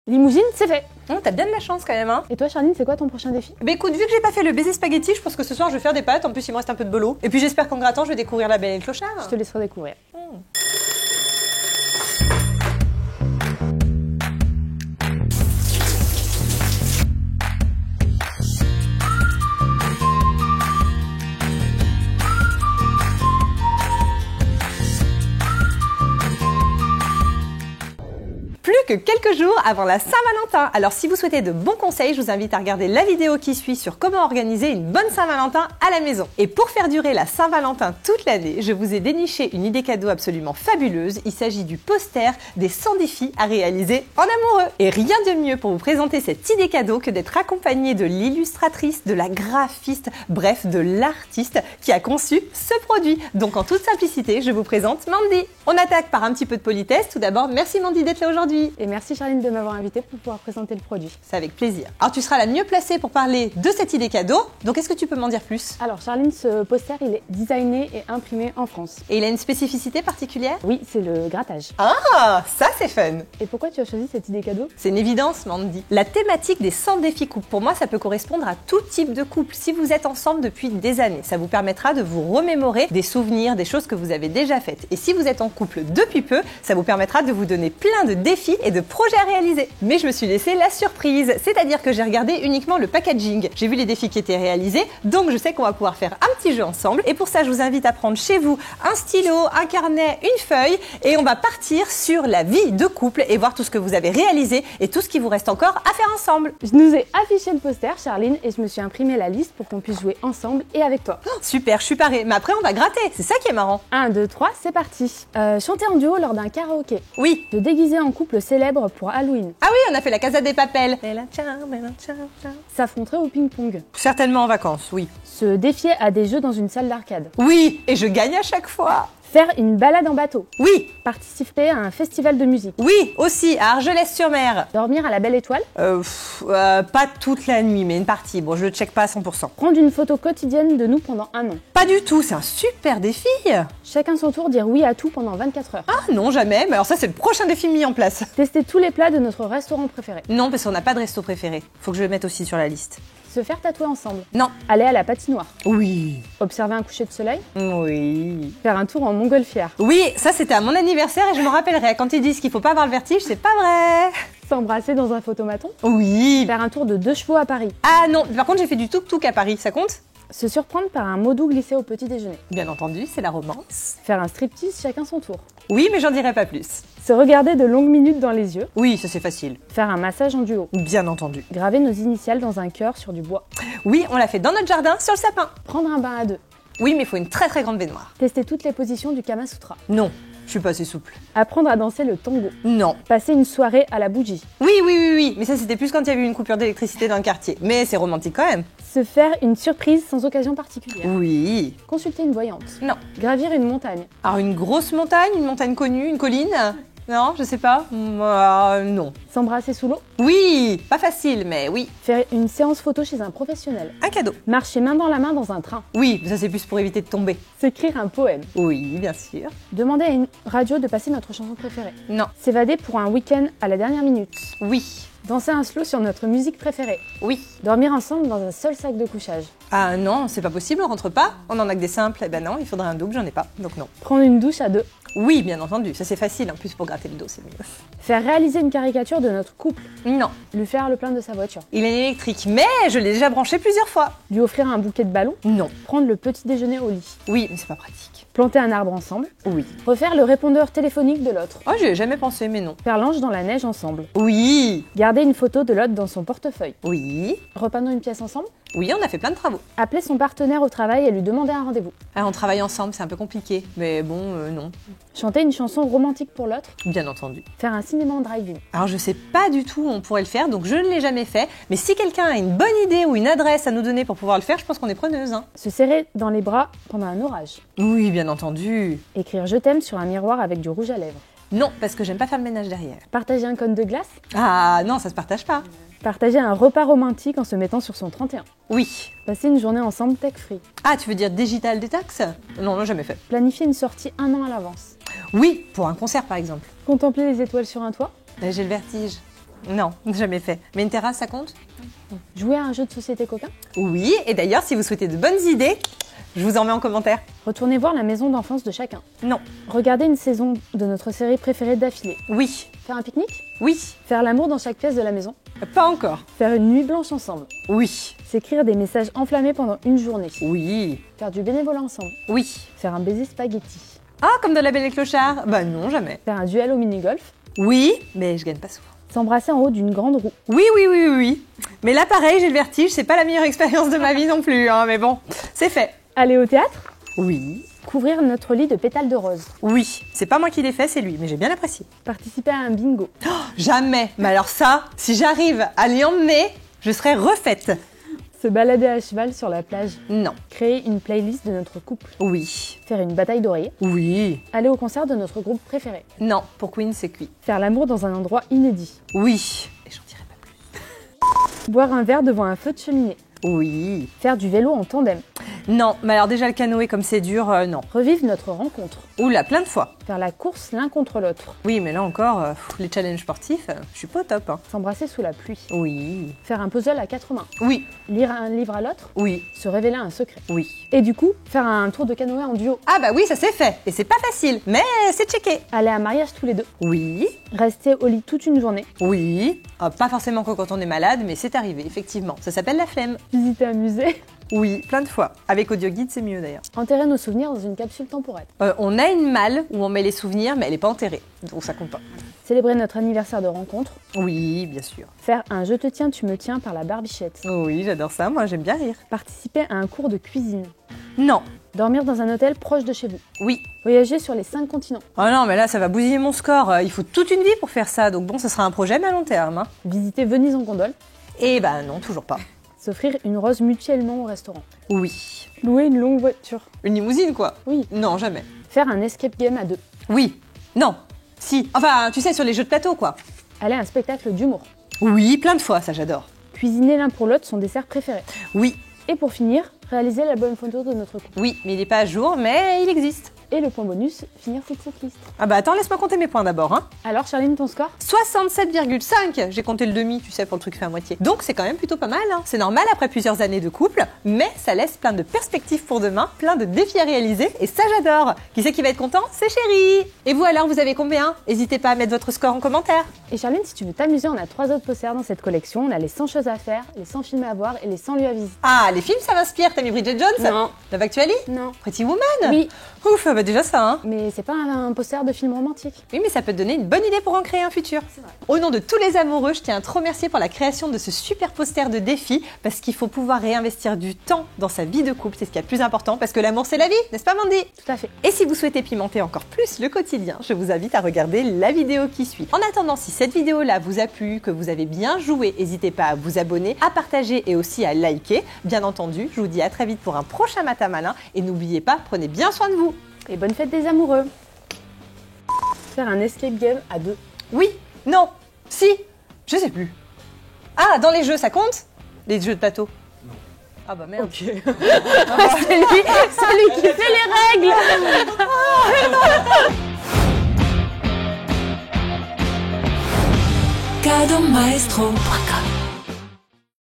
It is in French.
Limousine, c'est fait. T'as bien de la chance quand même, hein. Et toi, Charline, c'est quoi ton prochain défi? Bah écoute, vu que j'ai pas fait le baiser spaghetti, je pense que ce soir je vais faire des pâtes. En plus, il me reste un peu de bolo. Et puis j'espère qu'en grattant, je vais découvrir la Belle et le Clochard. Je te laisserai découvrir. Plus que quelques jours avant la Saint-Valentin. Alors si vous souhaitez de bons conseils, je vous invite à regarder la vidéo qui suit sur comment organiser une bonne Saint-Valentin à la maison. Et pour faire durer la Saint-Valentin toute l'année, je vous ai déniché une idée cadeau absolument fabuleuse. Il s'agit du poster des 100 défis à réaliser en amoureux. Et rien de mieux pour vous présenter cette idée cadeau que d'être accompagné de l'illustratrice, de la graphiste, bref de l'artiste qui a conçu ce produit. Donc en toute simplicité, je vous présente Mandy. On attaque par un petit peu de politesse. Tout d'abord, merci Mandy d'être là aujourd'hui. Et merci Charline de m'avoir invitée pour pouvoir présenter le produit. C'est avec plaisir. Alors tu seras la mieux placée pour parler de cette idée cadeau. Donc est-ce que tu peux m'en dire plus? Alors Charline, ce poster, il est designé et imprimé en France. Et il a une spécificité particulière? Oui, c'est le grattage. Ah, ça c'est fun. Et pourquoi tu as choisi cette idée cadeau? C'est une évidence, Mandy. La thématique des 100 défis couple, pour moi, ça peut correspondre à tout type de couple. Si vous êtes ensemble depuis des années, ça vous permettra de vous remémorer des souvenirs, des choses que vous avez déjà faites. Et si vous êtes en couple depuis peu, ça vous permettra de vous donner plein de défis et de projets à réaliser. Mais je me suis laissé la surprise, c'est-à-dire que j'ai regardé uniquement le packaging. J'ai vu les défis qui étaient réalisés, donc je sais qu'on va pouvoir faire un petit jeu ensemble. Et pour ça, je vous invite à prendre chez vous un stylo, un carnet, une feuille, et on va partir sur la vie de couple et voir tout ce que vous avez réalisé et tout ce qui vous reste encore à faire ensemble. Je nous ai affiché le poster, Charline, et je me suis imprimé la liste pour qu'on puisse jouer ensemble et avec toi. Oh, super, je suis parée. Mais après, on va gratter. C'est ça qui est marrant. 1, 2, 3, c'est parti. Chanter en duo lors d'un karaoké. Oui. Se déguiser en couple célèbre pour Halloween. Ah oui, on a fait la Casa des Papel. S'affronter au ping-pong. Certainement en vacances, oui. Se défier à des jeux dans une salle d'arcade. Oui, et je gagne à chaque fois. Faire une balade en bateau. Oui. Participer à un festival de musique. Oui, aussi, à Argelès-sur-Mer. Dormir à la Belle Étoile. Pas toute la nuit, mais une partie. Bon, je le check pas à 100%. Prendre une photo quotidienne de nous pendant 1 an. Pas du tout, c'est un super défi. Chacun son tour, dire oui à tout pendant 24 heures. Ah non, jamais. Mais alors ça, c'est le prochain défi mis en place. Tester tous les plats de notre restaurant préféré. Non, parce qu'on n'a pas de resto préféré. Faut que je le mette aussi sur la liste. Se faire tatouer ensemble. Non. Aller à la patinoire. Oui. Observer un coucher de soleil. Oui. Faire un tour en montgolfière. Oui, ça c'était à mon anniversaire et je me rappellerai. Quand ils disent qu'il faut pas avoir le vertige, c'est pas vrai. S'embrasser dans un photomaton. Oui. Faire un tour de 2 chevaux à Paris. Ah non, par contre j'ai fait du tuk-tuk à Paris, ça compte? Se surprendre par un mot doux glissé au petit déjeuner. Bien entendu, c'est la romance. Faire un striptease chacun son tour. Oui, mais j'en dirai pas plus. Se regarder de longues minutes dans les yeux. Oui, ça c'est facile. Faire un massage en duo. Bien entendu. Graver nos initiales dans un cœur sur du bois. Oui, on l'a fait dans notre jardin, sur le sapin. Prendre un bain à 2. Oui, mais il faut une très très grande baignoire. Tester toutes les positions du Kama Sutra. Non, je suis pas assez souple. Apprendre à danser le tango. Non. Passer une soirée à la bougie. Oui, mais ça c'était plus quand il y avait une coupure d'électricité dans le quartier. Mais c'est romantique quand même. Se faire une surprise sans occasion particulière. Oui. Consulter une voyante. Non. Gravir une montagne. Alors une grosse montagne, une montagne connue, une colline? Non, je sais pas. Non. S'embrasser sous l'eau. Oui, pas facile, mais oui. Faire une séance photo chez un professionnel. Un cadeau. Marcher main dans la main dans un train. Oui, mais ça c'est plus pour éviter de tomber. S'écrire un poème. Oui, bien sûr. Demander à une radio de passer notre chanson préférée. Non. S'évader pour un week-end à la dernière minute. Oui. Danser un slow sur notre musique préférée. Oui. Dormir ensemble dans un seul sac de couchage. Ah non, c'est pas possible, on rentre pas. On en a que des simples. Eh ben non, il faudrait un double, j'en ai pas, donc non. Prendre une douche à 2. Oui, bien entendu, ça c'est facile, en plus pour gratter le dos, c'est mieux. Faire réaliser une caricature de notre couple. Non. Lui faire le plein de sa voiture. Il est électrique, mais je l'ai déjà branché plusieurs fois. Lui offrir un bouquet de ballons. Non. Prendre le petit déjeuner au lit. Oui, mais c'est pas pratique. Planter un arbre ensemble. Oui. Refaire le répondeur téléphonique de l'autre. Oh, j'y ai jamais pensé, mais non. Faire l'ange dans la neige ensemble. Oui. Garder une photo de l'autre dans son portefeuille. Oui. Repeindre une pièce ensemble. Oui, on a fait plein de travaux. Appeler son partenaire au travail et lui demander un rendez-vous. Ah, on travaille ensemble, c'est un peu compliqué, mais bon, non. Chanter une chanson romantique pour l'autre. Bien entendu. Faire un cinéma en drive-in. Alors je sais pas du tout où on pourrait le faire, donc je ne l'ai jamais fait. Mais si quelqu'un a une bonne idée ou une adresse à nous donner pour pouvoir le faire, je pense qu'on est preneuse. Hein. Se serrer dans les bras pendant un orage. Oui, bien entendu. Écrire je t'aime sur un miroir avec du rouge à lèvres. Non, parce que j'aime pas faire le ménage derrière. Partager un cône de glace. Ah non, ça se partage pas. Partager un repas romantique en se mettant sur son 31. Oui. Passer une journée ensemble tech-free. Ah, tu veux dire digital detox? Non, jamais fait. Planifier une sortie 1 an à l'avance. Oui, pour un concert par exemple. Contempler les étoiles sur un toit. J'ai le vertige. Non, jamais fait. Mais une terrasse, ça compte? Jouer à un jeu de société coquin? Oui, et d'ailleurs, si vous souhaitez de bonnes idées, je vous en mets en commentaire. Retourner voir la maison d'enfance de chacun? Non. Regarder une saison de notre série préférée d'affilée? Oui. Faire un pique-nique? Oui. Faire l'amour dans chaque pièce de la maison? Pas encore. Faire une nuit blanche ensemble? Oui. S'écrire des messages enflammés pendant une journée? Oui. Faire du bénévolat ensemble? Oui. Faire un baiser spaghetti? Ah, comme dans La Belle et le Clochard? Bah non, jamais. Faire un duel au mini-golf? Oui, mais je gagne pas souvent. S'embrasser en haut d'une grande roue? Oui, oui, oui, oui, oui. Mais là, pareil, j'ai le vertige, c'est pas la meilleure expérience de ma vie non plus, hein, mais bon, c'est fait. Aller au théâtre? Oui. Couvrir notre lit de pétales de rose? Oui. C'est pas moi qui l'ai fait, c'est lui, mais j'ai bien apprécié. Participer à un bingo? Oh, jamais. Mais alors ça, si j'arrive à l'y emmener, je serai refaite. Se balader à cheval sur la plage? Non. Créer une playlist de notre couple? Oui. Faire une bataille d'oreillers? Oui. Aller au concert de notre groupe préféré? Non, pour Queen, c'est cuit. Faire l'amour dans un endroit inédit? Oui. Et j'en dirai pas plus. Boire un verre devant un feu de cheminée? Oui. Faire du vélo en tandem? Non, mais alors déjà le canoë comme c'est dur, non. Revivre notre rencontre? Oula, plein de fois. Faire la course l'un contre l'autre? Oui, mais là encore, les challenges sportifs, je suis pas au top. Hein. S'embrasser sous la pluie? Oui. Faire un puzzle à 4 mains? Oui. Lire un livre à l'autre? Oui. Se révéler un secret? Oui. Et du coup, faire un tour de canoë en duo? Ah bah oui, ça c'est fait. Et c'est pas facile, mais c'est checké. Aller à un mariage tous les deux? Oui. Rester au lit toute une journée? Oui. Ah, pas forcément que quand on est malade, mais c'est arrivé, effectivement. Ça s'appelle la flemme. Visiter un musée? Oui, plein de fois. Avec audio guide, c'est mieux d'ailleurs. Enterrer nos souvenirs dans une capsule temporelle? On a une malle où on met les souvenirs, mais elle est pas enterrée, donc ça compte pas. Célébrer notre anniversaire de rencontre? Oui, bien sûr. Faire un je te tiens, tu me tiens par la barbichette? Oui, j'adore ça, moi j'aime bien rire. Participer à un cours de cuisine? Non. Dormir dans un hôtel proche de chez vous? Oui. Voyager sur les 5 continents? Oh non, mais là ça va bousiller mon score. Il faut toute une vie pour faire ça, donc bon, ce sera un projet mais à long terme. Hein. Visiter Venise en gondole? Eh ben non, toujours pas. S'offrir une rose mutuellement au restaurant? Oui. Louer une longue voiture? Une limousine quoi? Oui. Non, jamais. Faire un escape game à 2? Oui. Non. Si. Enfin, tu sais, sur les jeux de plateau quoi. Aller à un spectacle d'humour? Oui, plein de fois, ça j'adore. Cuisiner l'un pour l'autre son dessert préféré? Oui. Et pour finir, réaliser la bonne photo de notre couple? Oui, mais il n'est pas à jour, mais il existe. Et le point bonus, finir toute cette liste. Ah bah attends, laisse-moi compter mes points d'abord. Hein. Alors Charline, ton score? 67,5. J'ai compté le demi, tu sais, pour le truc fait à moitié. Donc c'est quand même plutôt pas mal. Hein. C'est normal après plusieurs années de couple, mais ça laisse plein de perspectives pour demain, plein de défis à réaliser, et ça j'adore. Qui c'est qui va être content? C'est Chérie. Et vous alors, vous avez combien? N'hésitez pas à mettre votre score en commentaire. Et Charline, si tu veux t'amuser, on a 3 autres posters dans cette collection. On a les 100 choses à faire, les 100 films à voir et les 100 lieux à visiter. Ah, les films ça m'inspire. T'as mis Bridget Jones? Non. Love Actually? Non. Pretty Woman? Oui. Ouf, bah déjà ça, hein. Mais c'est pas un poster de film romantique. Oui, mais ça peut te donner une bonne idée pour en créer un futur. C'est vrai. Au nom de tous les amoureux, je tiens à te remercier pour la création de ce super poster de défi, parce qu'il faut pouvoir réinvestir du temps dans sa vie de couple, c'est ce qui est le plus important, parce que l'amour c'est la vie, n'est-ce pas Mandy? Tout à fait. Et si vous souhaitez pimenter encore plus le quotidien, je vous invite à regarder la vidéo qui suit. En attendant, si cette vidéo-là vous a plu, que vous avez bien joué, n'hésitez pas à vous abonner, à partager et aussi à liker. Bien entendu, je vous dis à très vite pour un prochain Matin Malin, et n'oubliez pas, prenez bien soin de vous. Et bonne fête des amoureux. Faire un escape game à 2. Oui, non, si, je sais plus. Ah, dans les jeux, ça compte? Les jeux de plateau? Non. Ah bah merde. Ok. C'est lui qui fait les règles. Cadomaestro.com